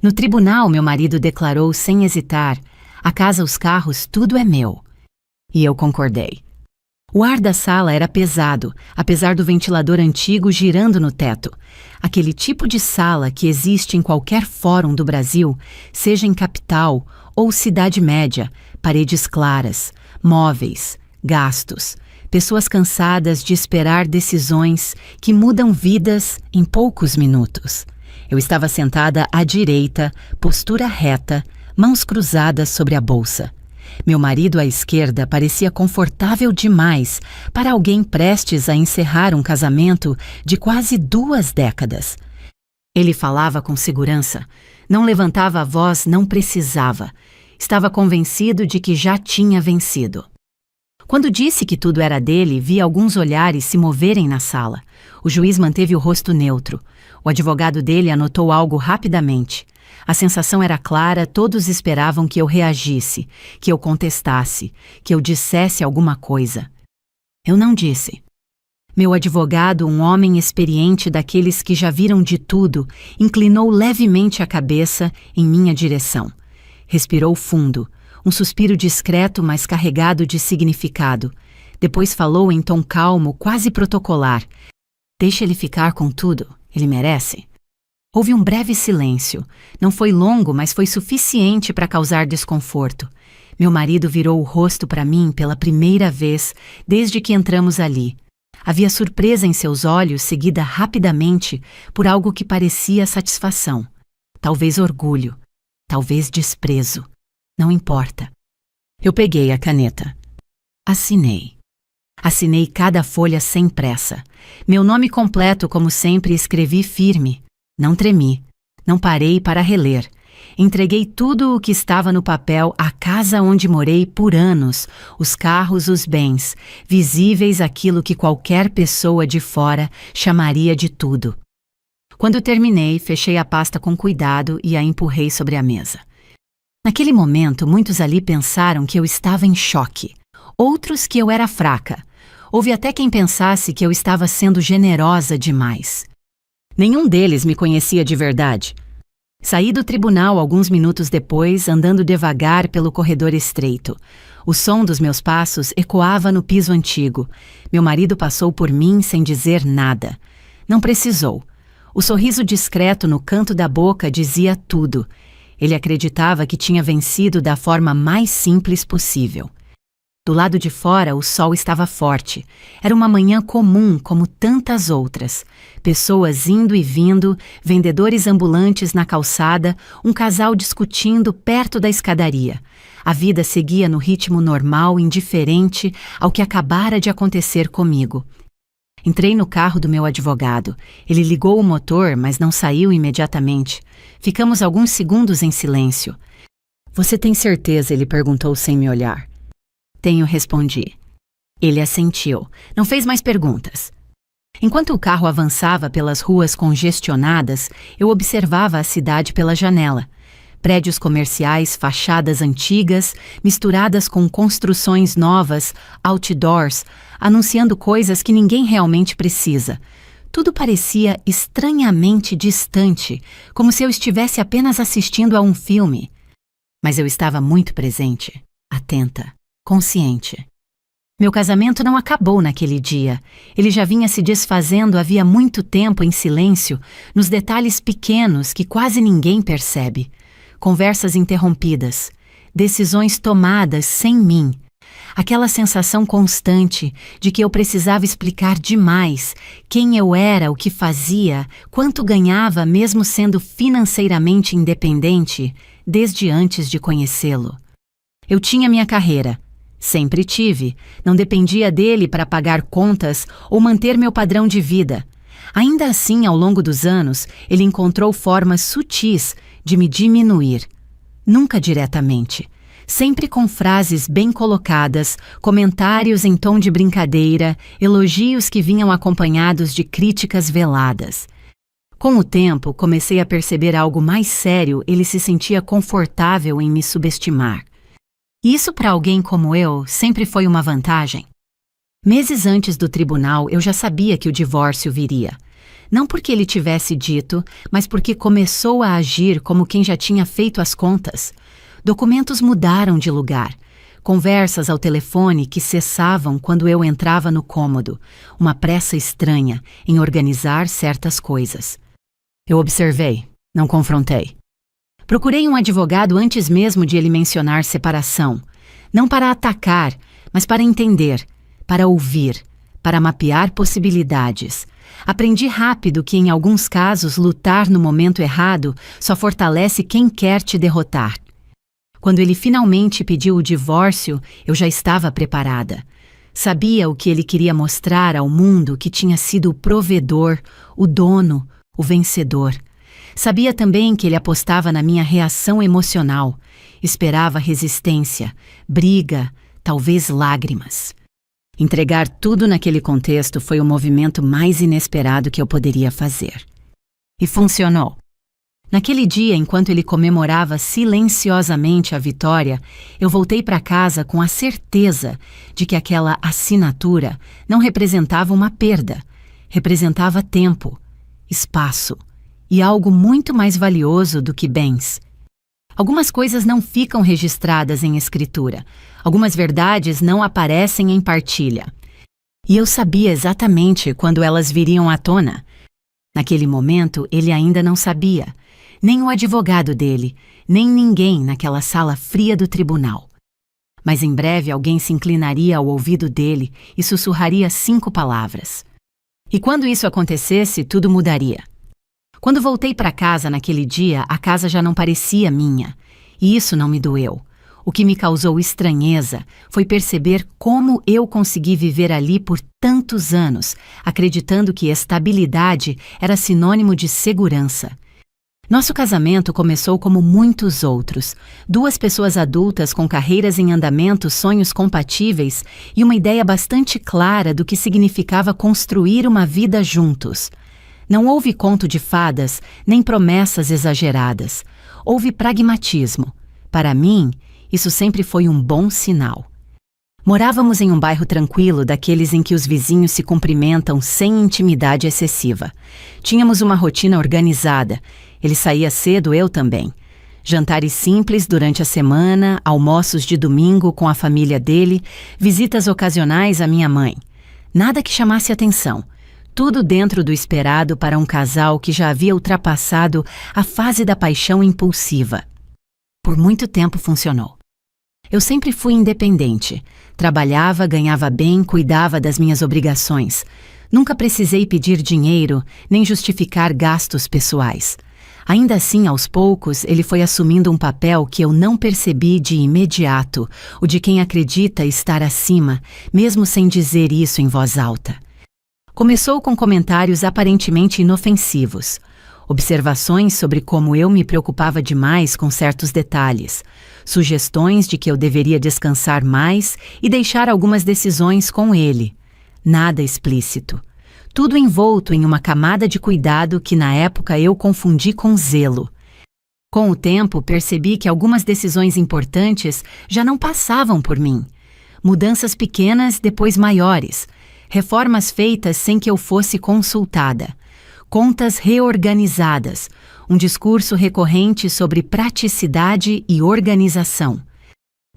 No tribunal, meu marido declarou sem hesitar: a casa, os carros, tudo é meu. E eu concordei. O ar da sala era pesado, apesar do ventilador antigo girando no teto. Aquele tipo de sala que existe em qualquer fórum do Brasil, seja em capital ou cidade média, paredes claras, móveis, gastos, pessoas cansadas de esperar decisões que mudam vidas em poucos minutos. Eu estava sentada à direita, postura reta, mãos cruzadas sobre a bolsa. Meu marido à esquerda parecia confortável demais para alguém prestes a encerrar um casamento de quase 2 décadas. Ele falava com segurança, não levantava a voz, não precisava. Estava convencido de que já tinha vencido. Quando disse que tudo era dele, vi alguns olhares se moverem na sala. O juiz manteve o rosto neutro. O advogado dele anotou algo rapidamente. A sensação era clara, todos esperavam que eu reagisse, que eu contestasse, que eu dissesse alguma coisa. Eu não disse. Meu advogado, um homem experiente daqueles que já viram de tudo, inclinou levemente a cabeça em minha direção. Respirou fundo, um suspiro discreto, mas carregado de significado. Depois falou em tom calmo, quase protocolar. Deixe ele ficar com tudo, ele merece. Houve um breve silêncio. Não foi longo, mas foi suficiente para causar desconforto. Meu marido virou o rosto para mim pela primeira vez desde que entramos ali. Havia surpresa em seus olhos, seguida rapidamente por algo que parecia satisfação. Talvez orgulho. Talvez desprezo. Não importa. Eu peguei a caneta. Assinei. Assinei cada folha sem pressa. Meu nome completo, como sempre, escrevi firme. Não tremi. Não parei para reler. Entreguei tudo o que estava no papel à casa onde morei por anos, os carros, os bens, visíveis aquilo que qualquer pessoa de fora chamaria de tudo. Quando terminei, fechei a pasta com cuidado e a empurrei sobre a mesa. Naquele momento, muitos ali pensaram que eu estava em choque. Outros que eu era fraca. Houve até quem pensasse que eu estava sendo generosa demais. Nenhum deles me conhecia de verdade. Saí do tribunal alguns minutos depois, andando devagar pelo corredor estreito. O som dos meus passos ecoava no piso antigo. Meu marido passou por mim sem dizer nada. Não precisou. O sorriso discreto no canto da boca dizia tudo. Ele acreditava que tinha vencido da forma mais simples possível. Do lado de fora, o sol estava forte. Era uma manhã comum, como tantas outras. Pessoas indo e vindo, vendedores ambulantes na calçada, um casal discutindo perto da escadaria. A vida seguia no ritmo normal, indiferente ao que acabara de acontecer comigo. Entrei no carro do meu advogado. Ele ligou o motor, mas não saiu imediatamente. Ficamos alguns segundos em silêncio. "Você tem certeza?" ele perguntou sem me olhar. "Tenho", respondi. Ele assentiu. Não fez mais perguntas. Enquanto o carro avançava pelas ruas congestionadas, eu observava a cidade pela janela. Prédios comerciais, fachadas antigas, misturadas com construções novas, outdoors, anunciando coisas que ninguém realmente precisa. Tudo parecia estranhamente distante, como se eu estivesse apenas assistindo a um filme. Mas eu estava muito presente, atenta. Consciente. Meu casamento não acabou naquele dia. Ele já vinha se desfazendo havia muito tempo em silêncio, nos detalhes pequenos que quase ninguém percebe. Conversas interrompidas, decisões tomadas sem mim. Aquela sensação constante de que eu precisava explicar demais quem eu era, o que fazia, quanto ganhava mesmo sendo financeiramente independente, desde antes de conhecê-lo. Eu tinha minha carreira. Sempre tive. Não dependia dele para pagar contas ou manter meu padrão de vida. Ainda assim, ao longo dos anos, ele encontrou formas sutis de me diminuir. Nunca diretamente. Sempre com frases bem colocadas, comentários em tom de brincadeira, elogios que vinham acompanhados de críticas veladas. Com o tempo, comecei a perceber algo mais sério. Ele se sentia confortável em me subestimar. Isso para alguém como eu sempre foi uma vantagem. Meses antes do tribunal, eu já sabia que o divórcio viria. Não porque ele tivesse dito, mas porque começou a agir como quem já tinha feito as contas. Documentos mudaram de lugar. Conversas ao telefone que cessavam quando eu entrava no cômodo, uma pressa estranha em organizar certas coisas. Eu observei, não confrontei. Procurei um advogado antes mesmo de ele mencionar separação, não para atacar, mas para entender, para ouvir, para mapear possibilidades. Aprendi rápido que, em alguns casos, lutar no momento errado só fortalece quem quer te derrotar. Quando ele finalmente pediu o divórcio, eu já estava preparada. Sabia o que ele queria mostrar ao mundo, que tinha sido o provedor, o dono, o vencedor. Sabia também que ele apostava na minha reação emocional. Esperava resistência, briga, talvez lágrimas. Entregar tudo naquele contexto foi o movimento mais inesperado que eu poderia fazer. E funcionou. Naquele dia, enquanto ele comemorava silenciosamente a vitória, eu voltei para casa com a certeza de que aquela assinatura não representava uma perda, representava tempo, espaço e algo muito mais valioso do que bens. Algumas coisas não ficam registradas em escritura, algumas verdades não aparecem em partilha. E eu sabia exatamente quando elas viriam à tona. Naquele momento, ele ainda não sabia. Nem o advogado dele, nem ninguém naquela sala fria do tribunal. Mas em breve alguém se inclinaria ao ouvido dele e sussurraria 5 palavras. E quando isso acontecesse, tudo mudaria. Quando voltei para casa naquele dia, a casa já não parecia minha. E isso não me doeu. O que me causou estranheza foi perceber como eu consegui viver ali por tantos anos, acreditando que estabilidade era sinônimo de segurança. Nosso casamento começou como muitos outros. 2 pessoas adultas com carreiras em andamento, sonhos compatíveis e uma ideia bastante clara do que significava construir uma vida juntos. Não houve conto de fadas, nem promessas exageradas. Houve pragmatismo. Para mim, isso sempre foi um bom sinal. Morávamos em um bairro tranquilo, daqueles em que os vizinhos se cumprimentam sem intimidade excessiva. Tínhamos uma rotina organizada. Ele saía cedo, eu também. Jantares simples durante a semana, almoços de domingo com a família dele, visitas ocasionais à minha mãe. Nada que chamasse atenção. Tudo dentro do esperado para um casal que já havia ultrapassado a fase da paixão impulsiva. Por muito tempo funcionou. Eu sempre fui independente. Trabalhava, ganhava bem, cuidava das minhas obrigações. Nunca precisei pedir dinheiro, nem justificar gastos pessoais. Ainda assim, aos poucos, ele foi assumindo um papel que eu não percebi de imediato, o de quem acredita estar acima, mesmo sem dizer isso em voz alta. Começou com comentários aparentemente inofensivos. Observações sobre como eu me preocupava demais com certos detalhes. Sugestões de que eu deveria descansar mais e deixar algumas decisões com ele. Nada explícito. Tudo envolto em uma camada de cuidado que na época eu confundi com zelo. Com o tempo, percebi que algumas decisões importantes já não passavam por mim. Mudanças pequenas, depois maiores. Reformas feitas sem que eu fosse consultada. Contas reorganizadas. Um discurso recorrente sobre praticidade e organização.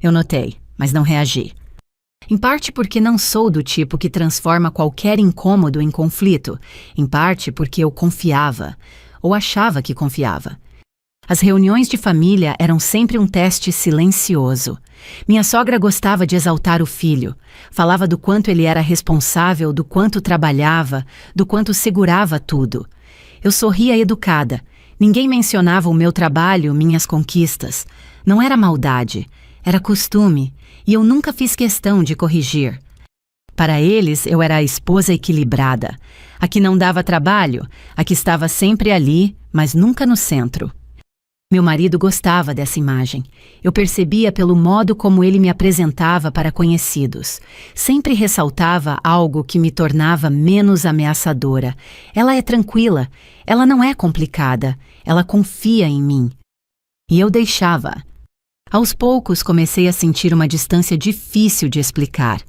Eu notei, mas não reagi. Em parte porque não sou do tipo que transforma qualquer incômodo em conflito. Em parte porque eu confiava, ou achava que confiava. As reuniões de família eram sempre um teste silencioso. Minha sogra gostava de exaltar o filho. Falava do quanto ele era responsável, do quanto trabalhava, do quanto segurava tudo. Eu sorria educada. Ninguém mencionava o meu trabalho, minhas conquistas. Não era maldade, era costume, e eu nunca fiz questão de corrigir. Para eles, eu era a esposa equilibrada, a que não dava trabalho, a que estava sempre ali, mas nunca no centro. Meu marido gostava dessa imagem. Eu percebia pelo modo como ele me apresentava para conhecidos. Sempre ressaltava algo que me tornava menos ameaçadora. Ela é tranquila, ela não é complicada, ela confia em mim. E eu deixava. Aos poucos comecei a sentir uma distância difícil de explicar.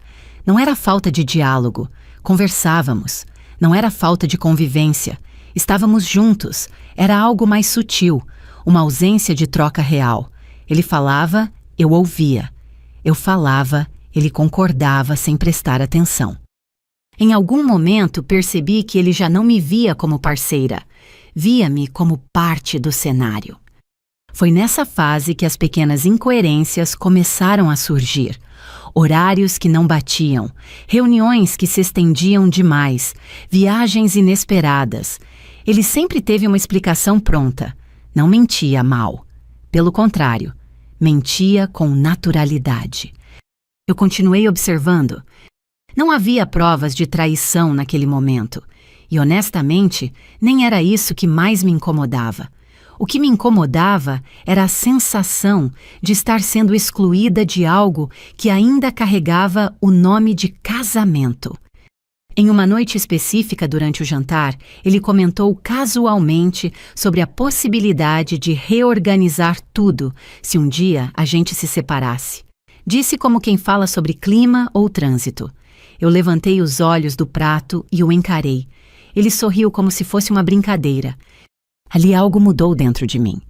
Não era falta de diálogo, conversávamos. Não era falta de convivência. Estávamos juntos, era algo mais sutil, uma ausência de troca real. Ele falava, eu ouvia. Eu falava, ele concordava sem prestar atenção. Em algum momento percebi que ele já não me via como parceira, via-me como parte do cenário. Foi nessa fase que as pequenas incoerências começaram a surgir. Horários que não batiam, reuniões que se estendiam demais, viagens inesperadas. Ele sempre teve uma explicação pronta. Não mentia mal. Pelo contrário, mentia com naturalidade. Eu continuei observando. Não havia provas de traição naquele momento. E, honestamente, nem era isso que mais me incomodava. O que me incomodava era a sensação de estar sendo excluída de algo que ainda carregava o nome de casamento. Em uma noite específica durante o jantar, ele comentou casualmente sobre a possibilidade de reorganizar tudo se um dia a gente se separasse. Disse como quem fala sobre clima ou trânsito. Eu levantei os olhos do prato e o encarei. Ele sorriu como se fosse uma brincadeira. Ali algo mudou dentro de mim.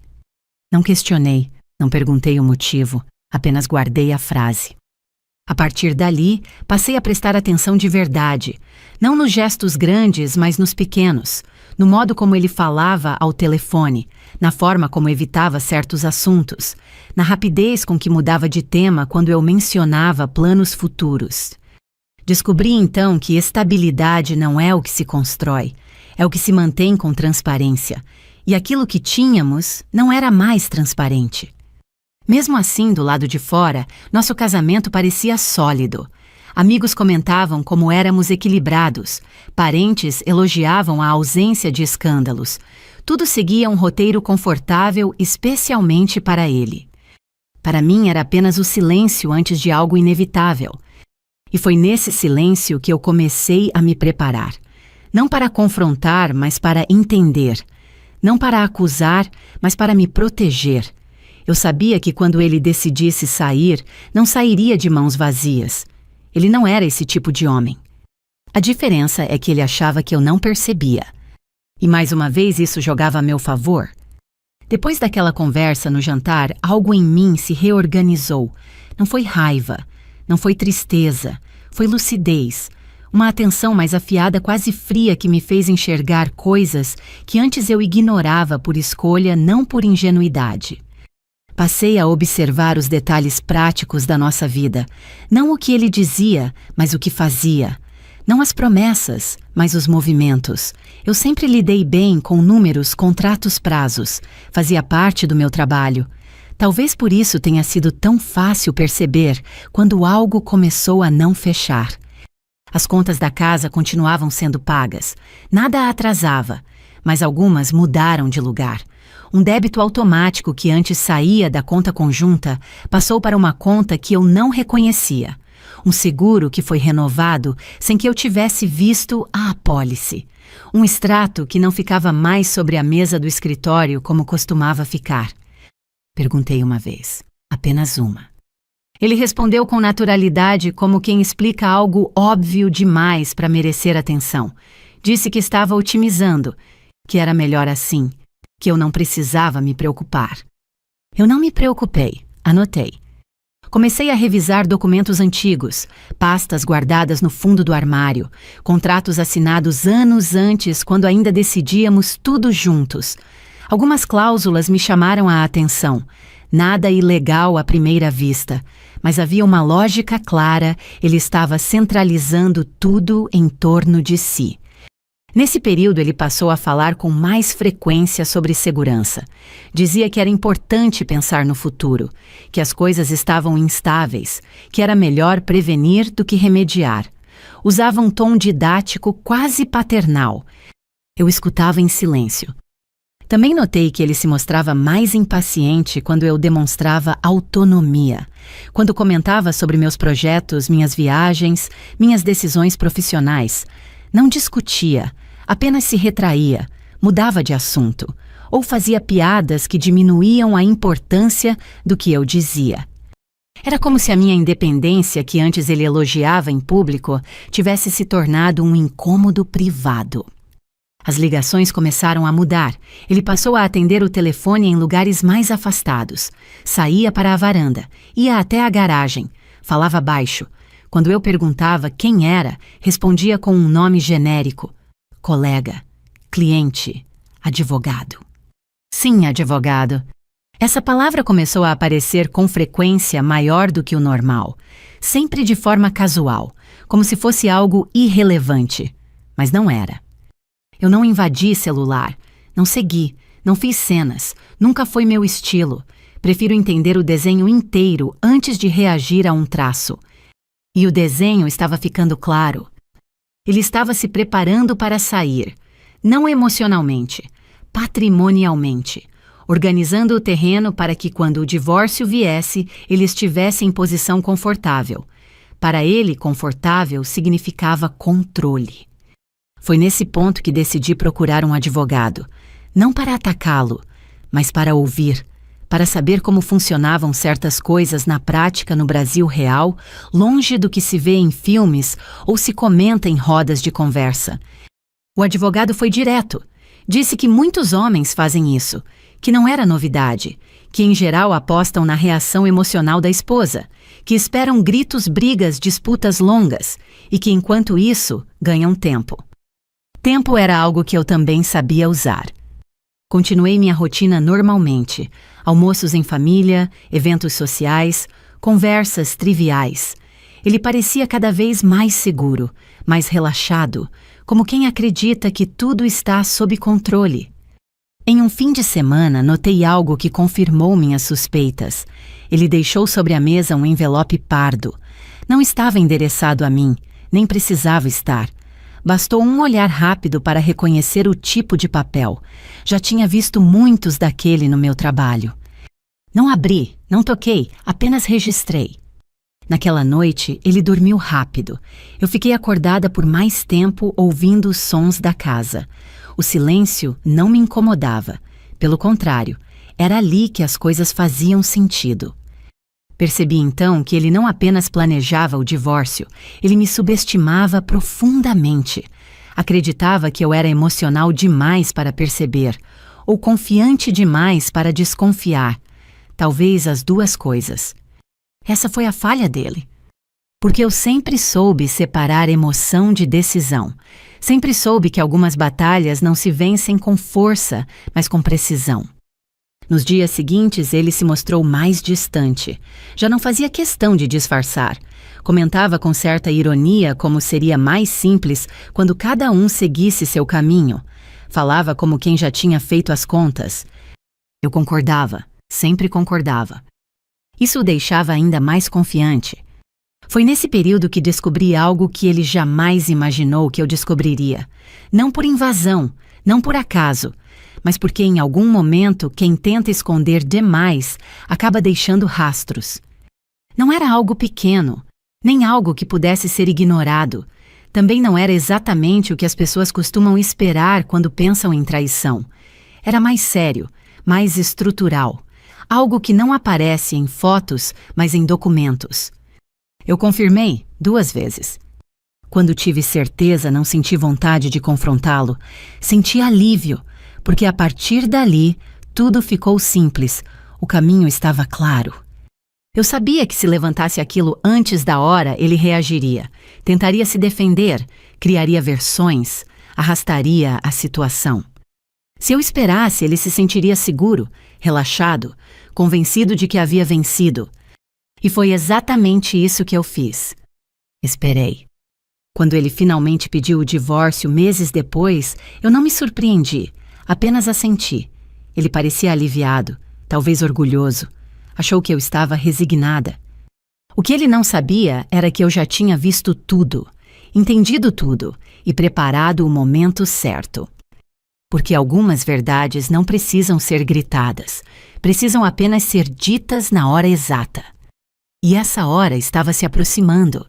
Não questionei, não perguntei o motivo, apenas guardei a frase. A partir dali, passei a prestar atenção de verdade, não nos gestos grandes, mas nos pequenos, no modo como ele falava ao telefone, na forma como evitava certos assuntos, na rapidez com que mudava de tema quando eu mencionava planos futuros. Descobri então que estabilidade não é o que se constrói, é o que se mantém com transparência, e aquilo que tínhamos não era mais transparente. Mesmo assim, do lado de fora, nosso casamento parecia sólido. Amigos comentavam como éramos equilibrados, parentes elogiavam a ausência de escândalos. Tudo seguia um roteiro confortável especialmente para ele. Para mim era apenas o silêncio antes de algo inevitável. E foi nesse silêncio que eu comecei a me preparar. Não para confrontar, mas para entender. Não para acusar, mas para me proteger. Eu sabia que quando ele decidisse sair, não sairia de mãos vazias. Ele não era esse tipo de homem. A diferença é que ele achava que eu não percebia. E mais uma vez isso jogava a meu favor. Depois daquela conversa no jantar, algo em mim se reorganizou. Não foi raiva, não foi tristeza, foi lucidez. Uma atenção mais afiada, quase fria, que me fez enxergar coisas que antes eu ignorava por escolha, não por ingenuidade. Passei a observar os detalhes práticos da nossa vida, não o que ele dizia, mas o que fazia. Não as promessas, mas os movimentos. Eu sempre lidei bem com números, contratos, prazos. Fazia parte do meu trabalho. Talvez por isso tenha sido tão fácil perceber quando algo começou a não fechar. As contas da casa continuavam sendo pagas. Nada a atrasava, mas algumas mudaram de lugar. Um débito automático que antes saía da conta conjunta passou para uma conta que eu não reconhecia. Um seguro que foi renovado sem que eu tivesse visto a apólice. Um extrato que não ficava mais sobre a mesa do escritório como costumava ficar. Perguntei uma vez, apenas uma. Ele respondeu com naturalidade, como quem explica algo óbvio demais para merecer atenção. Disse que estava otimizando, que era melhor assim, que eu não precisava me preocupar. Eu não me preocupei, anotei. Comecei a revisar documentos antigos, pastas guardadas no fundo do armário, contratos assinados anos antes, quando ainda decidíamos tudo juntos. Algumas cláusulas me chamaram a atenção. Nada ilegal à primeira vista, mas havia uma lógica clara, ele estava centralizando tudo em torno de si. Nesse período, ele passou a falar com mais frequência sobre segurança. Dizia que era importante pensar no futuro, que as coisas estavam instáveis, que era melhor prevenir do que remediar. Usava um tom didático quase paternal. Eu escutava em silêncio. Também notei que ele se mostrava mais impaciente quando eu demonstrava autonomia, quando comentava sobre meus projetos, minhas viagens, minhas decisões profissionais. Não discutia, apenas se retraía, mudava de assunto, ou fazia piadas que diminuíam a importância do que eu dizia. Era como se a minha independência, que antes ele elogiava em público, tivesse se tornado um incômodo privado. As ligações começaram a mudar. Ele passou a atender o telefone em lugares mais afastados. Saía para a varanda, ia até a garagem, falava baixo. Quando eu perguntava quem era, respondia com um nome genérico: colega, cliente, advogado. Sim, advogado. Essa palavra começou a aparecer com frequência maior do que o normal, sempre de forma casual, como se fosse algo irrelevante. Mas não era. Eu não invadi celular, não segui, não fiz cenas, nunca foi meu estilo. Prefiro entender o desenho inteiro antes de reagir a um traço. E o desenho estava ficando claro. Ele estava se preparando para sair, não emocionalmente, patrimonialmente, organizando o terreno para que, quando o divórcio viesse, ele estivesse em posição confortável. Para ele, confortável significava controle. Foi nesse ponto que decidi procurar um advogado, não para atacá-lo, mas para ouvir, para saber como funcionavam certas coisas na prática no Brasil real, longe do que se vê em filmes ou se comenta em rodas de conversa. O advogado foi direto. Disse que muitos homens fazem isso, que não era novidade, que em geral apostam na reação emocional da esposa, que esperam gritos, brigas, disputas longas e que, enquanto isso, ganham tempo. Tempo era algo que eu também sabia usar. Continuei minha rotina normalmente, almoços em família, eventos sociais, conversas triviais. Ele parecia cada vez mais seguro, mais relaxado, como quem acredita que tudo está sob controle. Em um fim de semana, notei algo que confirmou minhas suspeitas. Ele deixou sobre a mesa um envelope pardo. Não estava endereçado a mim, nem precisava estar. Bastou um olhar rápido para reconhecer o tipo de papel. Já tinha visto muitos daquele no meu trabalho. Não abri, não toquei, apenas registrei. Naquela noite, ele dormiu rápido. Eu fiquei acordada por mais tempo ouvindo os sons da casa. O silêncio não me incomodava. Pelo contrário, era ali que as coisas faziam sentido. Percebi então que ele não apenas planejava o divórcio, ele me subestimava profundamente. Acreditava que eu era emocional demais para perceber, ou confiante demais para desconfiar. Talvez as duas coisas. Essa foi a falha dele. Porque eu sempre soube separar emoção de decisão. Sempre soube que algumas batalhas não se vencem com força, mas com precisão. Nos dias seguintes, ele se mostrou mais distante. Já não fazia questão de disfarçar. Comentava com certa ironia como seria mais simples quando cada um seguisse seu caminho. Falava como quem já tinha feito as contas. Eu concordava, sempre concordava. Isso o deixava ainda mais confiante. Foi nesse período que descobri algo que ele jamais imaginou que eu descobriria. Não por invasão, não por acaso, mas porque em algum momento quem tenta esconder demais acaba deixando rastros. Não era algo pequeno, nem algo que pudesse ser ignorado. Também não era exatamente o que as pessoas costumam esperar quando pensam em traição. Era mais sério, mais estrutural. Algo que não aparece em fotos, mas em documentos. Eu confirmei 2 vezes. Quando tive certeza, não senti vontade de confrontá-lo. Senti alívio, porque a partir dali, tudo ficou simples. O caminho estava claro. Eu sabia que se levantasse aquilo antes da hora, ele reagiria. Tentaria se defender, criaria versões, arrastaria a situação. Se eu esperasse, ele se sentiria seguro, relaxado, convencido de que havia vencido. E foi exatamente isso que eu fiz. Esperei. Quando ele finalmente pediu o divórcio meses depois, eu não me surpreendi, apenas assenti. Ele parecia aliviado, talvez orgulhoso. Achou que eu estava resignada. O que ele não sabia era que eu já tinha visto tudo, entendido tudo e preparado o momento certo. Porque algumas verdades não precisam ser gritadas, precisam apenas ser ditas na hora exata. E essa hora estava se aproximando.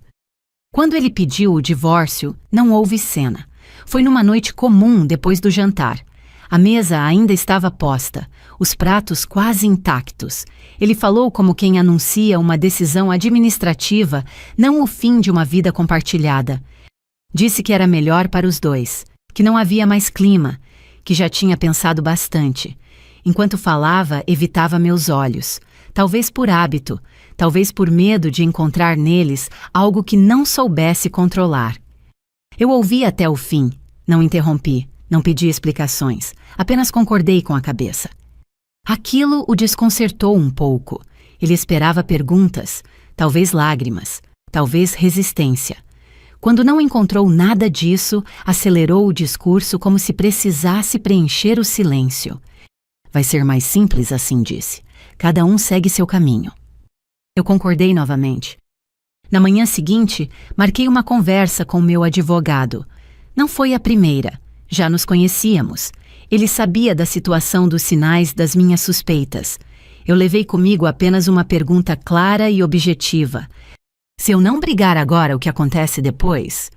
Quando ele pediu o divórcio, não houve cena. Foi numa noite comum depois do jantar. A mesa ainda estava posta, os pratos quase intactos. Ele falou como quem anuncia uma decisão administrativa, não o fim de uma vida compartilhada. Disse que era melhor para os dois, que não havia mais clima, que já tinha pensado bastante. Enquanto falava, evitava meus olhos, talvez por hábito, talvez por medo de encontrar neles algo que não soubesse controlar. Eu ouvi até o fim, não interrompi, não pedi explicações, apenas concordei com a cabeça. Aquilo o desconcertou um pouco. Ele esperava perguntas, talvez lágrimas, talvez resistência. Quando não encontrou nada disso, acelerou o discurso como se precisasse preencher o silêncio. Vai ser mais simples assim, disse. Cada um segue seu caminho. Eu concordei novamente. Na manhã seguinte, marquei uma conversa com meu advogado. Não foi a primeira. Já nos conhecíamos. Ele sabia da situação dos sinais das minhas suspeitas. Eu levei comigo apenas uma pergunta clara e objetiva. Se eu não brigar agora, o que acontece depois?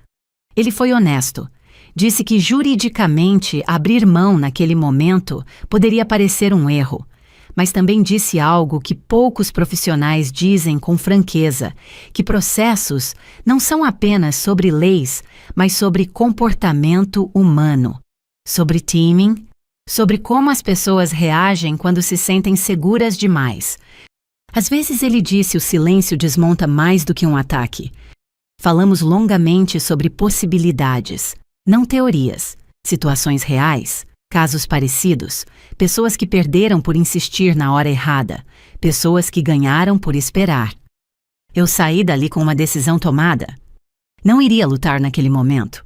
Ele foi honesto. Disse que juridicamente abrir mão naquele momento poderia parecer um erro. Mas também disse algo que poucos profissionais dizem com franqueza, que processos não são apenas sobre leis, mas sobre comportamento humano, sobre timing, sobre como as pessoas reagem quando se sentem seguras demais. Às vezes ele disse o silêncio desmonta mais do que um ataque. Falamos longamente sobre possibilidades, não teorias, situações reais, casos parecidos, pessoas que perderam por insistir na hora errada, pessoas que ganharam por esperar. Eu saí dali com uma decisão tomada. Não iria lutar naquele momento.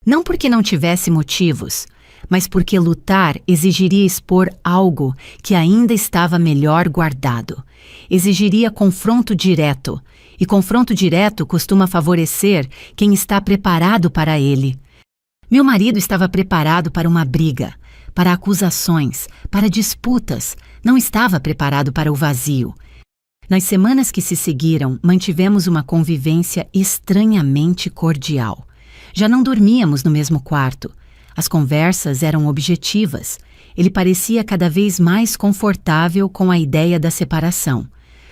Não porque não tivesse motivos, mas porque lutar exigiria expor algo que ainda estava melhor guardado. Exigiria confronto direto, e confronto direto costuma favorecer quem está preparado para ele. Meu marido estava preparado para uma briga, para acusações, para disputas, não estava preparado para o vazio. Nas semanas que se seguiram, mantivemos uma convivência estranhamente cordial. Já não dormíamos no mesmo quarto. As conversas eram objetivas. Ele parecia cada vez mais confortável com a ideia da separação.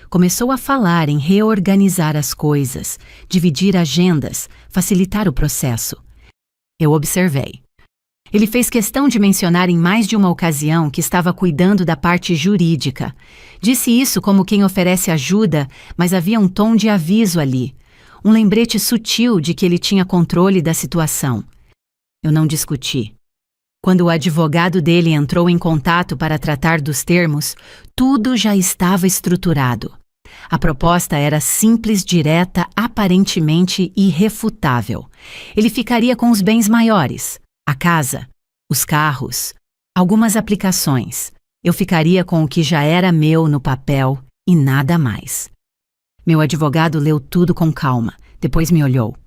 Começou a falar em reorganizar as coisas, dividir agendas, facilitar o processo. Eu observei. Ele fez questão de mencionar em mais de uma ocasião que estava cuidando da parte jurídica. Disse isso como quem oferece ajuda, mas havia um tom de aviso ali. Um lembrete sutil de que ele tinha controle da situação. Eu não discuti. Quando o advogado dele entrou em contato para tratar dos termos, tudo já estava estruturado. A proposta era simples, direta, aparentemente irrefutável. Ele ficaria com os bens maiores, a casa, os carros, algumas aplicações. Eu ficaria com o que já era meu no papel e nada mais. Meu advogado leu tudo com calma, depois me olhou.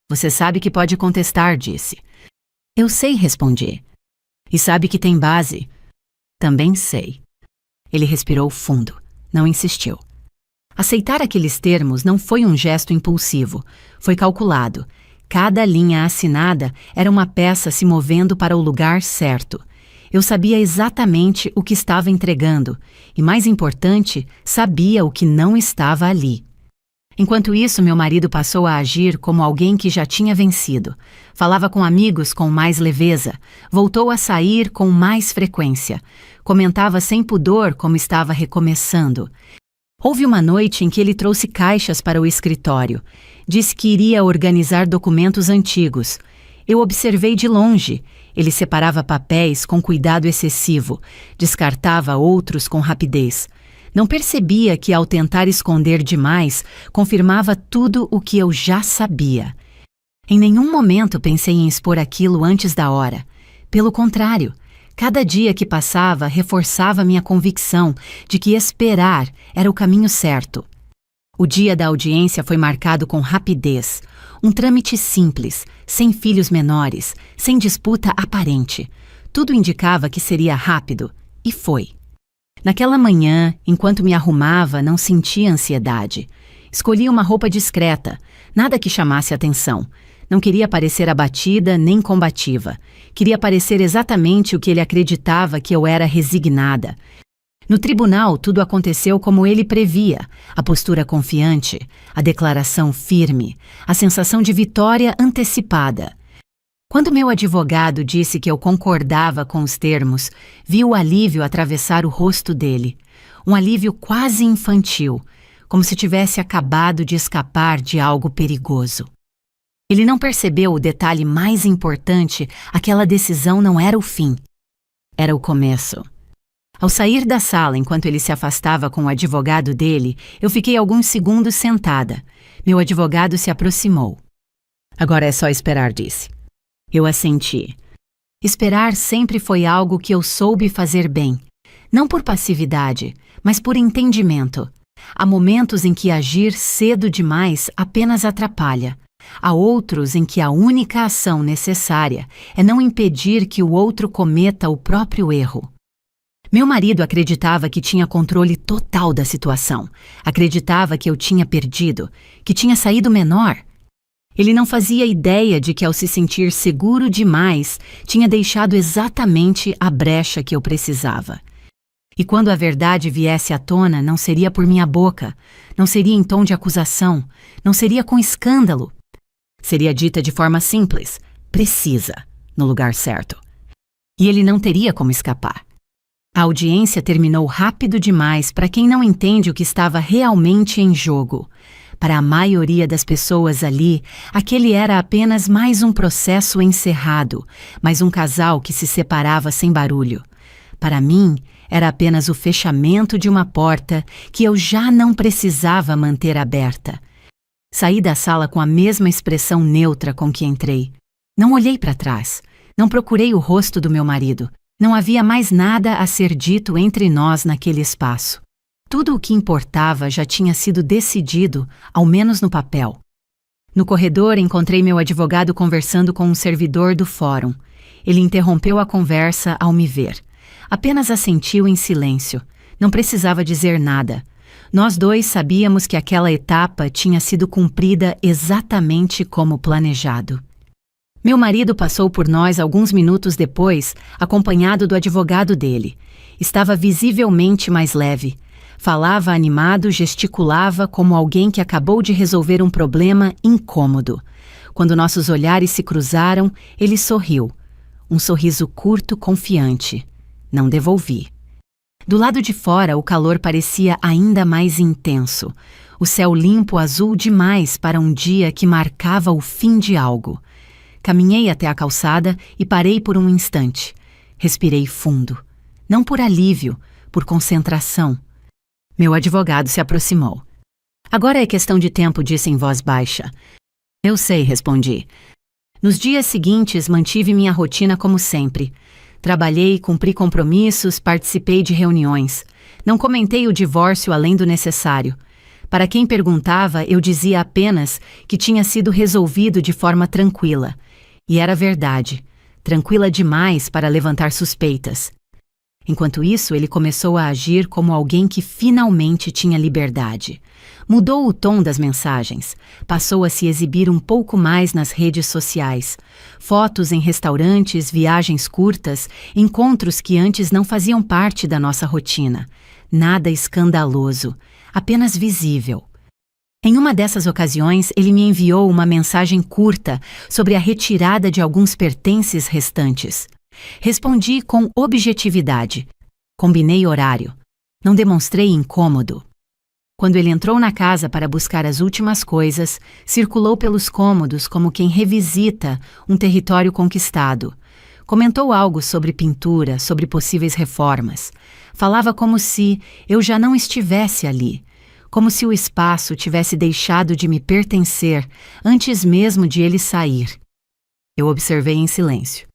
Você sabe que pode contestar, disse. Eu sei, respondi. E sabe que tem base? Também sei. Ele respirou fundo, não insistiu. Aceitar aqueles termos não foi um gesto impulsivo, foi calculado. Cada linha assinada era uma peça se movendo para o lugar certo. Eu sabia exatamente o que estava entregando e, mais importante, sabia o que não estava ali. Enquanto isso, meu marido passou a agir como alguém que já tinha vencido. Falava com amigos com mais leveza, voltou a sair com mais frequência. Comentava sem pudor como estava recomeçando. Houve uma noite em que ele trouxe caixas para o escritório. Disse que iria organizar documentos antigos. Eu observei de longe. Ele separava papéis com cuidado excessivo, descartava outros com rapidez. Não percebia que, ao tentar esconder demais, confirmava tudo o que eu já sabia. Em nenhum momento pensei em expor aquilo antes da hora. Pelo contrário, cada dia que passava reforçava minha convicção de que esperar era o caminho certo. O dia da audiência foi marcado com rapidez. Um trâmite simples, sem filhos menores, sem disputa aparente. Tudo indicava que seria rápido, e foi. Naquela manhã, enquanto me arrumava, não sentia ansiedade. Escolhi uma roupa discreta, nada que chamasse atenção. Não queria parecer abatida nem combativa. Queria parecer exatamente o que ele acreditava que eu era resignada. No tribunal, tudo aconteceu como ele previa. A postura confiante, a declaração firme, a sensação de vitória antecipada. Quando meu advogado disse que eu concordava com os termos, vi o alívio atravessar o rosto dele. Um alívio quase infantil, como se tivesse acabado de escapar de algo perigoso. Ele não percebeu o detalhe mais importante: aquela decisão não era o fim. Era o começo. Ao sair da sala enquanto ele se afastava com o advogado dele, eu fiquei alguns segundos sentada. Meu advogado se aproximou. Agora é só esperar, disse. Eu assenti. Esperar sempre foi algo que eu soube fazer bem. Não por passividade, mas por entendimento. Há momentos em que agir cedo demais apenas atrapalha. Há outros em que a única ação necessária é não impedir que o outro cometa o próprio erro. Meu marido acreditava que tinha controle total da situação. Acreditava que eu tinha perdido, que tinha saído menor. Ele não fazia ideia de que, ao se sentir seguro demais, tinha deixado exatamente a brecha que eu precisava. E quando a verdade viesse à tona, não seria por minha boca, não seria em tom de acusação, não seria com escândalo. Seria dita de forma simples, precisa, no lugar certo. E ele não teria como escapar. A audiência terminou rápido demais para quem não entende o que estava realmente em jogo. Para a maioria das pessoas ali, aquele era apenas mais um processo encerrado, mais um casal que se separava sem barulho. Para mim, era apenas o fechamento de uma porta que eu já não precisava manter aberta. Saí da sala com a mesma expressão neutra com que entrei. Não olhei para trás. Não procurei o rosto do meu marido. Não havia mais nada a ser dito entre nós naquele espaço. Tudo o que importava já tinha sido decidido, ao menos no papel. No corredor, encontrei meu advogado conversando com um servidor do fórum. Ele interrompeu a conversa ao me ver. Apenas assentiu em silêncio. Não precisava dizer nada. Nós dois sabíamos que aquela etapa tinha sido cumprida exatamente como planejado. Meu marido passou por nós alguns minutos depois, acompanhado do advogado dele. Estava visivelmente mais leve. Falava animado, gesticulava como alguém que acabou de resolver um problema incômodo. Quando nossos olhares se cruzaram, ele sorriu. Um sorriso curto, confiante. Não devolvi. Do lado de fora, o calor parecia ainda mais intenso. O céu limpo, azul demais para um dia que marcava o fim de algo. Caminhei até a calçada e parei por um instante. Respirei fundo. Não por alívio, por concentração. Meu advogado se aproximou. Agora é questão de tempo, disse em voz baixa. Eu sei, respondi. Nos dias seguintes, mantive minha rotina como sempre. Trabalhei, cumpri compromissos, participei de reuniões. Não comentei o divórcio além do necessário. Para quem perguntava, eu dizia apenas que tinha sido resolvido de forma tranquila. E era verdade. Tranquila demais para levantar suspeitas. Enquanto isso, ele começou a agir como alguém que finalmente tinha liberdade. Mudou o tom das mensagens. Passou a se exibir um pouco mais nas redes sociais. Fotos em restaurantes, viagens curtas, encontros que antes não faziam parte da nossa rotina. Nada escandaloso, apenas visível. Em uma dessas ocasiões, ele me enviou uma mensagem curta sobre a retirada de alguns pertences restantes. Respondi com objetividade. Combinei horário. Não demonstrei incômodo. Quando ele entrou na casa para buscar as últimas coisas, circulou pelos cômodos como quem revisita um território conquistado. Comentou algo sobre pintura, sobre possíveis reformas. Falava como se eu já não estivesse ali. Como se o espaço tivesse deixado de me pertencer antes mesmo de ele sair. Eu observei em silêncio.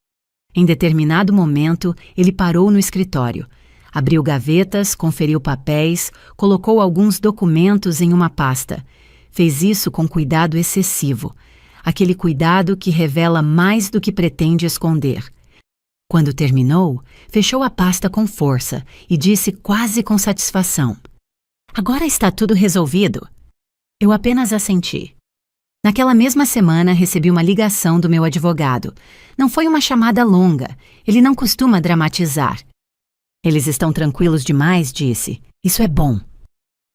Em determinado momento, ele parou no escritório. Abriu gavetas, conferiu papéis, colocou alguns documentos em uma pasta. Fez isso com cuidado excessivo. Aquele cuidado que revela mais do que pretende esconder. Quando terminou, fechou a pasta com força e disse quase com satisfação: "Agora está tudo resolvido." Eu apenas assenti. Naquela mesma semana, recebi uma ligação do meu advogado. Não foi uma chamada longa. Ele não costuma dramatizar. "Eles estão tranquilos demais", disse. "Isso é bom."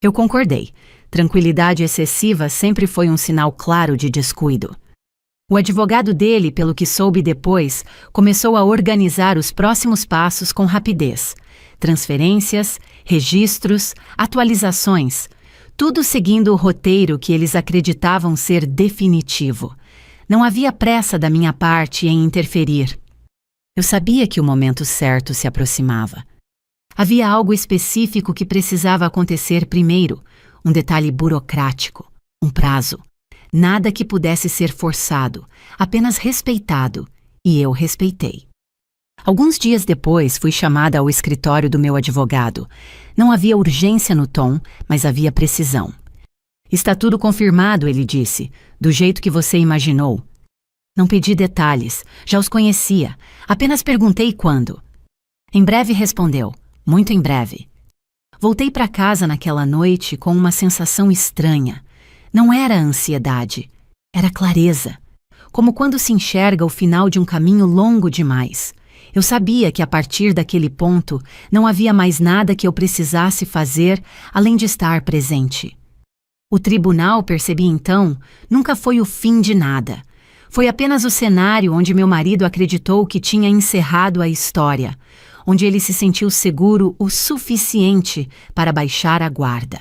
Eu concordei. Tranquilidade excessiva sempre foi um sinal claro de descuido. O advogado dele, pelo que soube depois, começou a organizar os próximos passos com rapidez. Transferências, registros, atualizações, tudo seguindo o roteiro que eles acreditavam ser definitivo. Não havia pressa da minha parte em interferir. Eu sabia que o momento certo se aproximava. Havia algo específico que precisava acontecer primeiro, um detalhe burocrático, um prazo. Nada que pudesse ser forçado, apenas respeitado, e eu respeitei. Alguns dias depois, fui chamada ao escritório do meu advogado. Não havia urgência no tom, mas havia precisão. Está tudo confirmado, ele disse, do jeito que você imaginou. Não pedi detalhes, já os conhecia, apenas perguntei quando. Em breve respondeu, muito em breve. Voltei para casa naquela noite com uma sensação estranha. Não era ansiedade, era clareza. Como quando se enxerga o final de um caminho longo demais. Eu sabia que a partir daquele ponto não havia mais nada que eu precisasse fazer além de estar presente. O tribunal, percebi então, nunca foi o fim de nada. Foi apenas o cenário onde meu marido acreditou que tinha encerrado a história, onde ele se sentiu seguro o suficiente para baixar a guarda.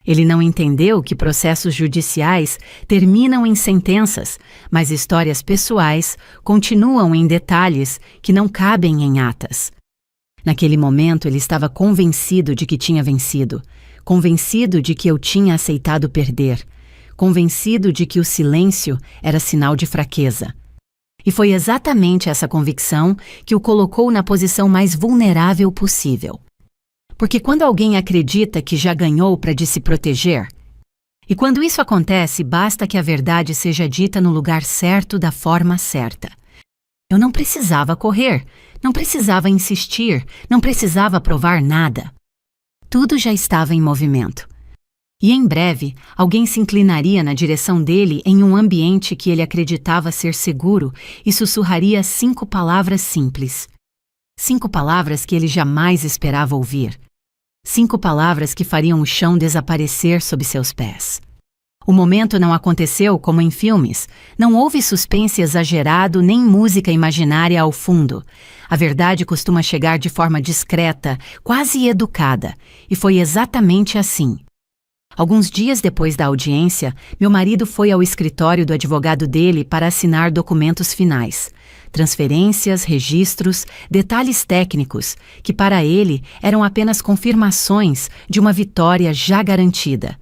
Ele não entendeu que processos judiciais terminam em sentenças, mas histórias pessoais continuam em detalhes que não cabem em atas. Naquele momento ele estava convencido de que tinha vencido, convencido de que eu tinha aceitado perder, convencido de que o silêncio era sinal de fraqueza. E foi exatamente essa convicção que o colocou na posição mais vulnerável possível. Porque quando alguém acredita que já ganhou para de se proteger, e quando isso acontece, basta que a verdade seja dita no lugar certo da forma certa. Eu não precisava correr, não precisava insistir, não precisava provar nada. Tudo já estava em movimento. E em breve, alguém se inclinaria na direção dele em um ambiente que ele acreditava ser seguro e sussurraria 5 palavras simples. 5 palavras que ele jamais esperava ouvir. 5 palavras que fariam o chão desaparecer sob seus pés. O momento não aconteceu como em filmes. Não houve suspense exagerado nem música imaginária ao fundo. A verdade costuma chegar de forma discreta, quase educada, e foi exatamente assim. Alguns dias depois da audiência, meu marido foi ao escritório do advogado dele para assinar documentos finais. Transferências, registros, detalhes técnicos, que para ele eram apenas confirmações de uma vitória já garantida.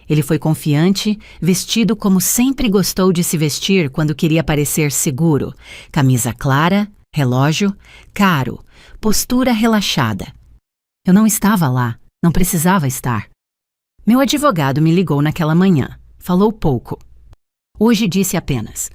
Ele foi confiante, vestido como sempre gostou de se vestir quando queria parecer seguro. Camisa clara, relógio, caro, postura relaxada. Eu não estava lá, não precisava estar. Meu advogado me ligou naquela manhã. Falou pouco. Hoje disse apenas: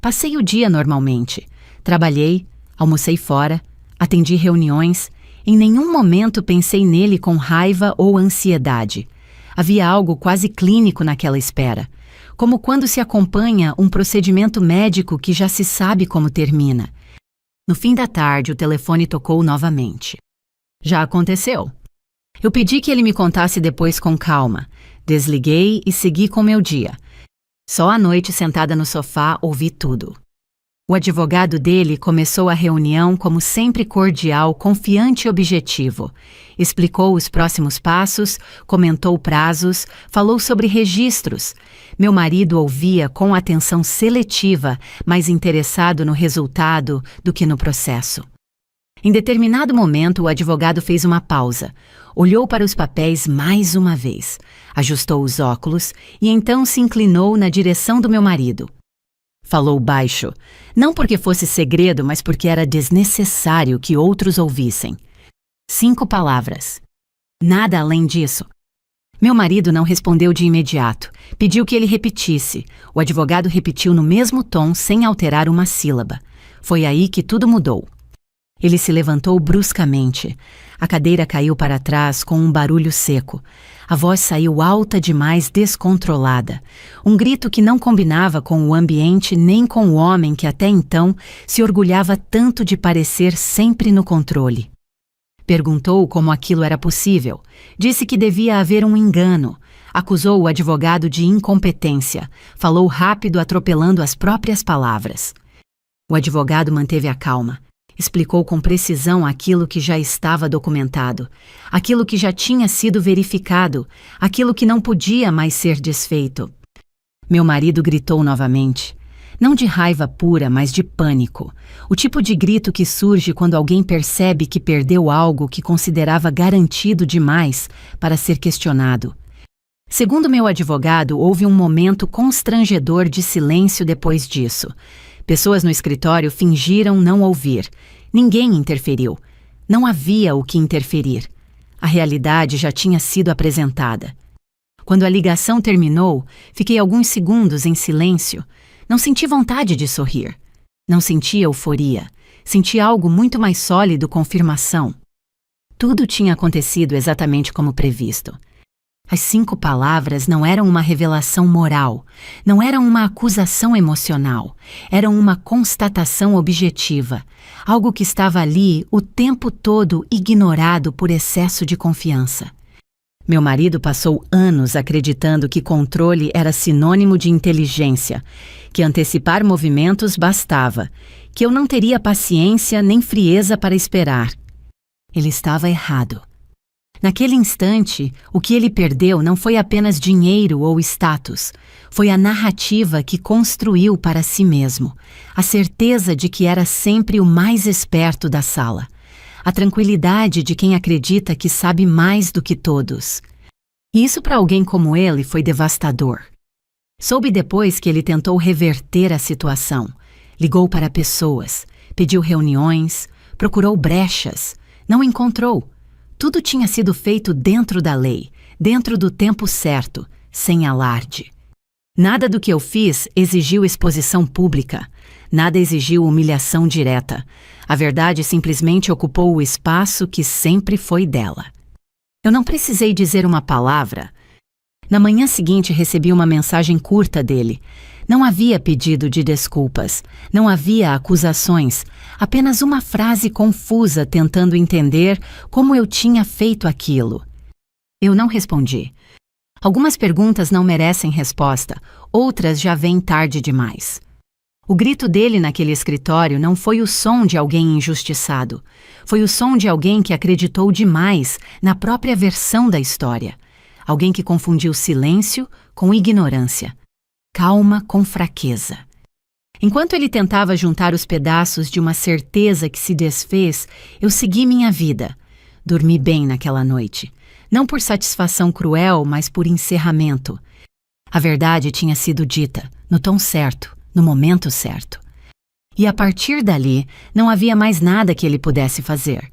passei o dia normalmente. Trabalhei, almocei fora, atendi reuniões. Em nenhum momento pensei nele com raiva ou ansiedade. Havia algo quase clínico naquela espera, como quando se acompanha um procedimento médico que já se sabe como termina. No fim da tarde, o telefone tocou novamente. Já aconteceu. Eu pedi que ele me contasse depois com calma. Desliguei e segui com meu dia. Só à noite, sentada no sofá, ouvi tudo. O advogado dele começou a reunião como sempre cordial, confiante e objetivo. Explicou os próximos passos, comentou prazos, falou sobre registros. Meu marido ouvia com atenção seletiva, mais interessado no resultado do que no processo. Em determinado momento, o advogado fez uma pausa, olhou para os papéis mais uma vez, ajustou os óculos e então se inclinou na direção do meu marido. Falou baixo, não porque fosse segredo, mas porque era desnecessário que outros ouvissem. 5 palavras. Nada além disso. Meu marido não respondeu de imediato. Pediu que ele repetisse. O advogado repetiu no mesmo tom, sem alterar uma sílaba. Foi aí que tudo mudou. Ele se levantou bruscamente. A cadeira caiu para trás com um barulho seco. A voz saiu alta demais, descontrolada. Um grito que não combinava com o ambiente nem com o homem que até então se orgulhava tanto de parecer sempre no controle. Perguntou como aquilo era possível. Disse que devia haver um engano. Acusou o advogado de incompetência. Falou rápido, atropelando as próprias palavras. O advogado manteve a calma. Explicou com precisão aquilo que já estava documentado, aquilo que já tinha sido verificado, aquilo que não podia mais ser desfeito. Meu marido gritou novamente. Não de raiva pura, mas de pânico. O tipo de grito que surge quando alguém percebe que perdeu algo que considerava garantido demais para ser questionado. Segundo meu advogado, houve um momento constrangedor de silêncio depois disso. Pessoas no escritório fingiram não ouvir. Ninguém interferiu. Não havia o que interferir. A realidade já tinha sido apresentada. Quando a ligação terminou, fiquei alguns segundos em silêncio. Não senti vontade de sorrir. Não senti euforia. Senti algo muito mais sólido, confirmação. Tudo tinha acontecido exatamente como previsto. As 5 palavras não eram uma revelação moral, não eram uma acusação emocional, eram uma constatação objetiva, algo que estava ali o tempo todo ignorado por excesso de confiança. Meu marido passou anos acreditando que controle era sinônimo de inteligência, que antecipar movimentos bastava, que eu não teria paciência nem frieza para esperar. Ele estava errado. Naquele instante, o que ele perdeu não foi apenas dinheiro ou status, foi a narrativa que construiu para si mesmo, a certeza de que era sempre o mais esperto da sala, a tranquilidade de quem acredita que sabe mais do que todos. E isso para alguém como ele foi devastador. Soube depois que ele tentou reverter a situação, ligou para pessoas, pediu reuniões, procurou brechas, não encontrou. Tudo tinha sido feito dentro da lei, dentro do tempo certo, sem alarde. Nada do que eu fiz exigiu exposição pública, nada exigiu humilhação direta. A verdade simplesmente ocupou o espaço que sempre foi dela. Eu não precisei dizer uma palavra. Na manhã seguinte recebi uma mensagem curta dele. Não havia pedido de desculpas, não havia acusações, apenas uma frase confusa tentando entender como eu tinha feito aquilo. Eu não respondi. Algumas perguntas não merecem resposta, outras já vêm tarde demais. O grito dele naquele escritório não foi o som de alguém injustiçado, foi o som de alguém que acreditou demais na própria versão da história, alguém que confundiu silêncio com ignorância. Calma com fraqueza. Enquanto ele tentava juntar os pedaços de uma certeza que se desfez, eu segui minha vida. Dormi bem naquela noite. Não por satisfação cruel, mas por encerramento. A verdade tinha sido dita, no tom certo, no momento certo. E a partir dali, não havia mais nada que ele pudesse fazer.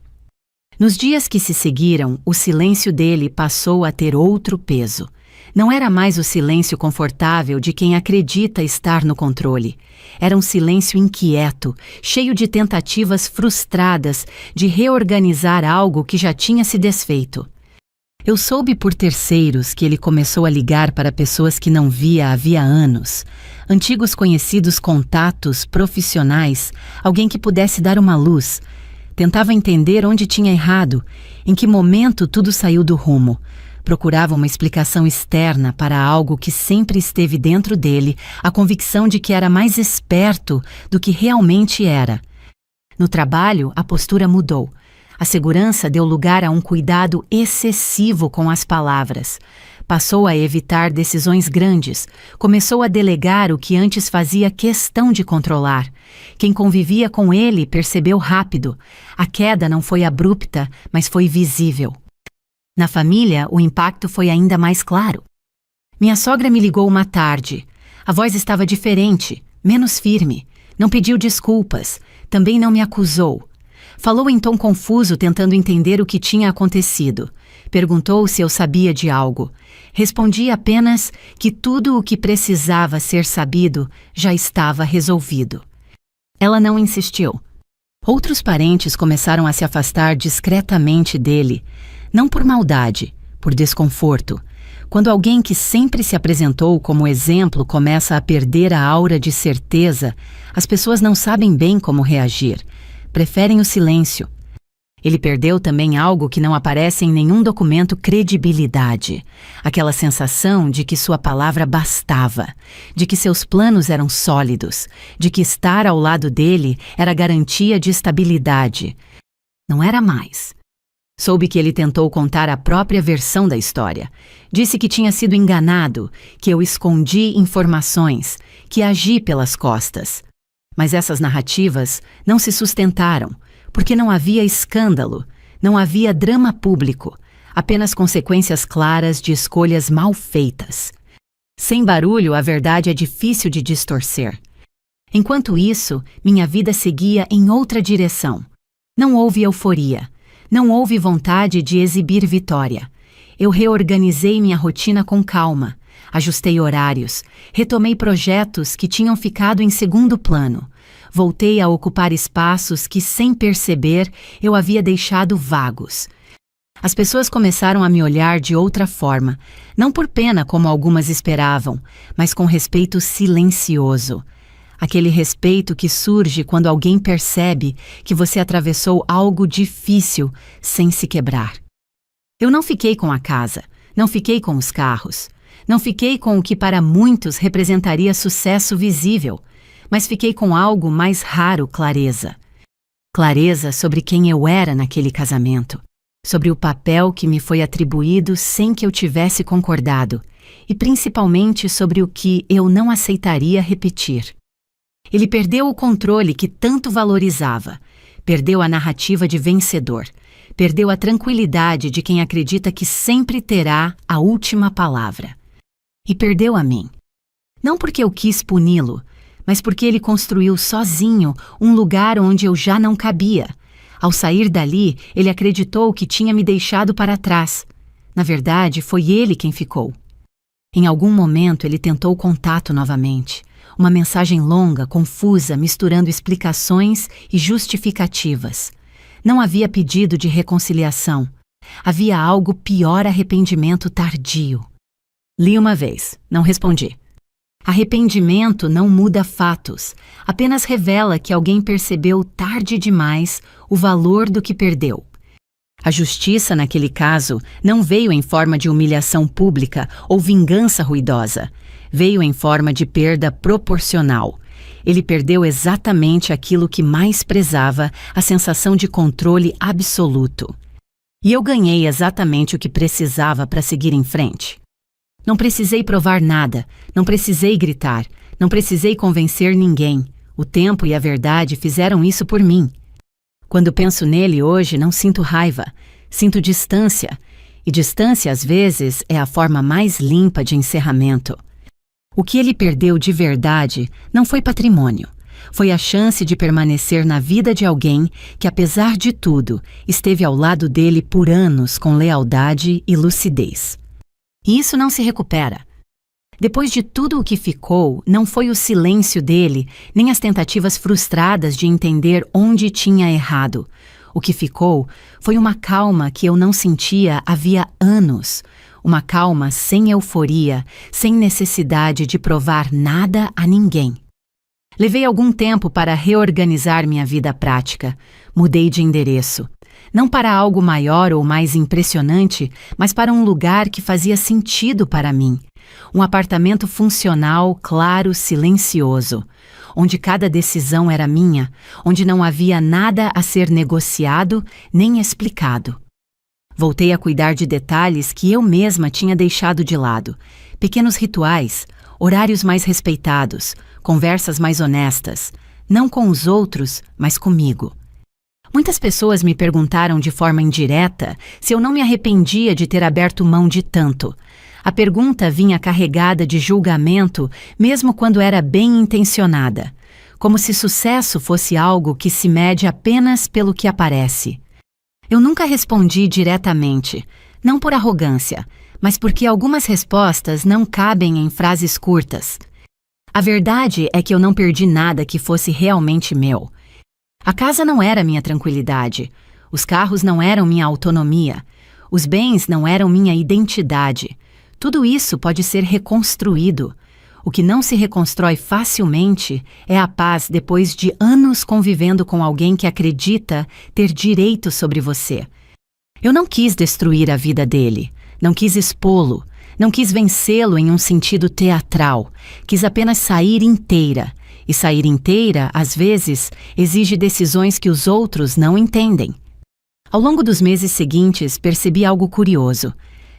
Nos dias que se seguiram, o silêncio dele passou a ter outro peso. Não era mais o silêncio confortável de quem acredita estar no controle. Era um silêncio inquieto, cheio de tentativas frustradas de reorganizar algo que já tinha se desfeito. Eu soube por terceiros que ele começou a ligar para pessoas que não via havia anos, antigos conhecidos, contatos, profissionais, alguém que pudesse dar uma luz. Tentava entender onde tinha errado, em que momento tudo saiu do rumo. Procurava uma explicação externa para algo que sempre esteve dentro dele, a convicção de que era mais esperto do que realmente era. No trabalho, a postura mudou. A segurança deu lugar a um cuidado excessivo com as palavras. Passou a evitar decisões grandes, começou a delegar o que antes fazia questão de controlar. Quem convivia com ele percebeu rápido. A queda não foi abrupta, mas foi visível. Na família, o impacto foi ainda mais claro. Minha sogra me ligou uma tarde. A voz estava diferente, menos firme. Não pediu desculpas, também não me acusou. Falou em tom confuso, tentando entender o que tinha acontecido. Perguntou se eu sabia de algo. Respondi apenas que tudo o que precisava ser sabido já estava resolvido. Ela não insistiu. Outros parentes começaram a se afastar discretamente dele, não por maldade, por desconforto. Quando alguém que sempre se apresentou como exemplo começa a perder a aura de certeza, as pessoas não sabem bem como reagir. Preferem o silêncio. Ele perdeu também algo que não aparece em nenhum documento: credibilidade. Aquela sensação de que sua palavra bastava, de que seus planos eram sólidos, de que estar ao lado dele era garantia de estabilidade. Não era mais. Soube que ele tentou contar a própria versão da história. Disse que tinha sido enganado, que eu escondi informações, que agi pelas costas. Mas essas narrativas não se sustentaram, porque não havia escândalo, não havia drama público, apenas consequências claras de escolhas mal feitas. Sem barulho, a verdade é difícil de distorcer. Enquanto isso, minha vida seguia em outra direção. Não houve euforia, não houve vontade de exibir vitória. Eu reorganizei minha rotina com calma, ajustei horários, retomei projetos que tinham ficado em segundo plano. Voltei a ocupar espaços que, sem perceber, eu havia deixado vagos. As pessoas começaram a me olhar de outra forma, não por pena como algumas esperavam, mas com respeito silencioso. Aquele respeito que surge quando alguém percebe que você atravessou algo difícil sem se quebrar. Eu não fiquei com a casa, não fiquei com os carros, não fiquei com o que para muitos representaria sucesso visível, mas fiquei com algo mais raro: clareza. Clareza sobre quem eu era naquele casamento, sobre o papel que me foi atribuído sem que eu tivesse concordado, e principalmente sobre o que eu não aceitaria repetir. Ele perdeu o controle que tanto valorizava, perdeu a narrativa de vencedor, perdeu a tranquilidade de quem acredita que sempre terá a última palavra. E perdeu a mim. Não porque eu quis puni-lo, mas porque ele construiu sozinho um lugar onde eu já não cabia. Ao sair dali, ele acreditou que tinha me deixado para trás. Na verdade, foi ele quem ficou. Em algum momento, ele tentou contato novamente. Uma mensagem longa, confusa, misturando explicações e justificativas. Não havia pedido de reconciliação. Havia algo pior: arrependimento tardio. Li uma vez, não respondi. Arrependimento não muda fatos, apenas revela que alguém percebeu tarde demais o valor do que perdeu. A justiça, naquele caso, não veio em forma de humilhação pública ou vingança ruidosa. Veio em forma de perda proporcional. Ele perdeu exatamente aquilo que mais prezava: a sensação de controle absoluto. E eu ganhei exatamente o que precisava para seguir em frente. Não precisei provar nada, não precisei gritar, não precisei convencer ninguém. O tempo e a verdade fizeram isso por mim. Quando penso nele hoje, não sinto raiva, sinto distância. E distância, às vezes, é a forma mais limpa de encerramento. O que ele perdeu de verdade não foi patrimônio. Foi a chance de permanecer na vida de alguém que, apesar de tudo, esteve ao lado dele por anos com lealdade e lucidez. E isso não se recupera. Depois de tudo o que ficou, não foi o silêncio dele, nem as tentativas frustradas de entender onde tinha errado. O que ficou foi uma calma que eu não sentia havia anos. Uma calma sem euforia, sem necessidade de provar nada a ninguém. Levei algum tempo para reorganizar minha vida prática. Mudei de endereço. Não para algo maior ou mais impressionante, mas para um lugar que fazia sentido para mim. Um apartamento funcional, claro, silencioso. Onde cada decisão era minha, onde não havia nada a ser negociado nem explicado. Voltei a cuidar de detalhes que eu mesma tinha deixado de lado. Pequenos rituais, horários mais respeitados, conversas mais honestas. Não com os outros, mas comigo. Muitas pessoas me perguntaram de forma indireta se eu não me arrependia de ter aberto mão de tanto. A pergunta vinha carregada de julgamento, mesmo quando era bem intencionada. Como se sucesso fosse algo que se mede apenas pelo que aparece. Eu nunca respondi diretamente, não por arrogância, mas porque algumas respostas não cabem em frases curtas. A verdade é que eu não perdi nada que fosse realmente meu. A casa não era minha tranquilidade, os carros não eram minha autonomia, os bens não eram minha identidade. Tudo isso pode ser reconstruído. O que não se reconstrói facilmente é a paz depois de anos convivendo com alguém que acredita ter direito sobre você. Eu não quis destruir a vida dele, não quis expô-lo, não quis vencê-lo em um sentido teatral, quis apenas sair inteira. E sair inteira, às vezes, exige decisões que os outros não entendem. Ao longo dos meses seguintes, percebi algo curioso.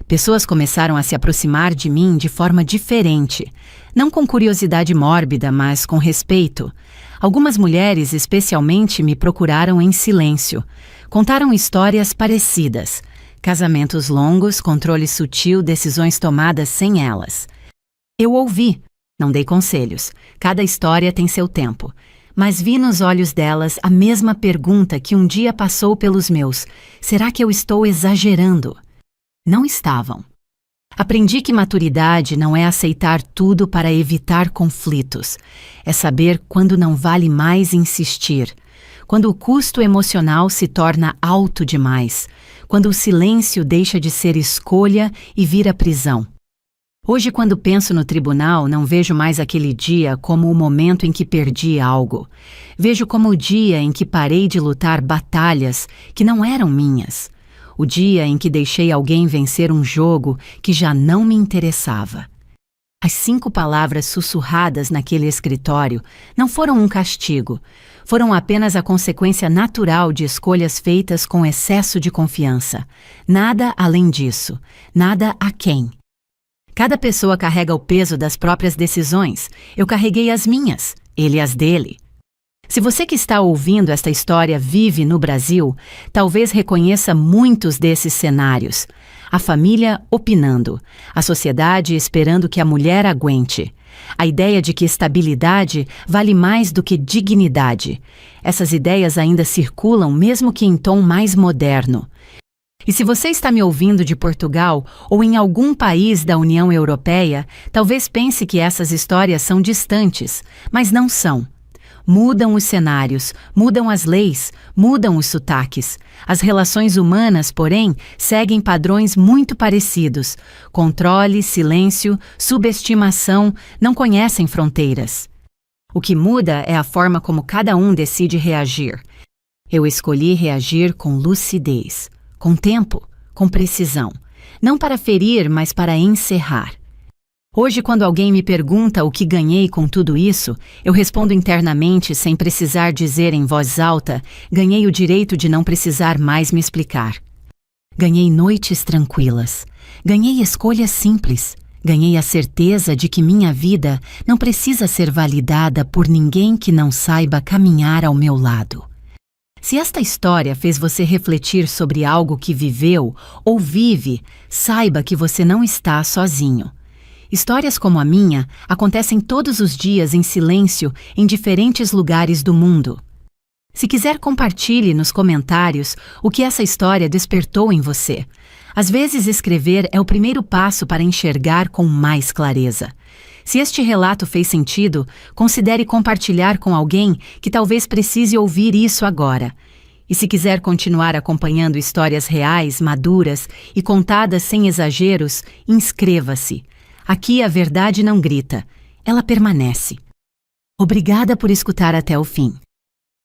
Pessoas começaram a se aproximar de mim de forma diferente, não com curiosidade mórbida, mas com respeito. Algumas mulheres, especialmente, me procuraram em silêncio. Contaram histórias parecidas. Casamentos longos, controle sutil, decisões tomadas sem elas. Eu ouvi. Não dei conselhos. Cada história tem seu tempo. Mas vi nos olhos delas a mesma pergunta que um dia passou pelos meus. Será que eu estou exagerando? Não estavam. Aprendi que maturidade não é aceitar tudo para evitar conflitos. É saber quando não vale mais insistir. Quando o custo emocional se torna alto demais. Quando o silêncio deixa de ser escolha e vira prisão. Hoje, quando penso no tribunal, não vejo mais aquele dia como o momento em que perdi algo. Vejo como o dia em que parei de lutar batalhas que não eram minhas. O dia em que deixei alguém vencer um jogo que já não me interessava. As 5 palavras sussurradas naquele escritório não foram um castigo. Foram apenas a consequência natural de escolhas feitas com excesso de confiança. Nada além disso. Nada aquém. Cada pessoa carrega o peso das próprias decisões. Eu carreguei as minhas, ele as dele. Se você que está ouvindo esta história vive no Brasil, talvez reconheça muitos desses cenários. A família opinando, a sociedade esperando que a mulher aguente. A ideia de que estabilidade vale mais do que dignidade. Essas ideias ainda circulam mesmo que em tom mais moderno. E se você está me ouvindo de Portugal ou em algum país da União Europeia, talvez pense que essas histórias são distantes, mas não são. Mudam os cenários, mudam as leis, mudam os sotaques. As relações humanas, porém, seguem padrões muito parecidos. Controle, silêncio, subestimação não conhecem fronteiras. O que muda é a forma como cada um decide reagir. Eu escolhi reagir com lucidez. Com tempo, com precisão. Não para ferir, mas para encerrar. Hoje, quando alguém me pergunta o que ganhei com tudo isso, eu respondo internamente, sem precisar dizer em voz alta, ganhei o direito de não precisar mais me explicar. Ganhei noites tranquilas. Ganhei escolhas simples. Ganhei a certeza de que minha vida não precisa ser validada por ninguém que não saiba caminhar ao meu lado. Se esta história fez você refletir sobre algo que viveu ou vive, saiba que você não está sozinho. Histórias como a minha acontecem todos os dias em silêncio em diferentes lugares do mundo. Se quiser, compartilhe nos comentários o que essa história despertou em você. Às vezes, escrever é o primeiro passo para enxergar com mais clareza. Se este relato fez sentido, considere compartilhar com alguém que talvez precise ouvir isso agora. E se quiser continuar acompanhando histórias reais, maduras e contadas sem exageros, inscreva-se. Aqui a verdade não grita, ela permanece. Obrigada por escutar até o fim.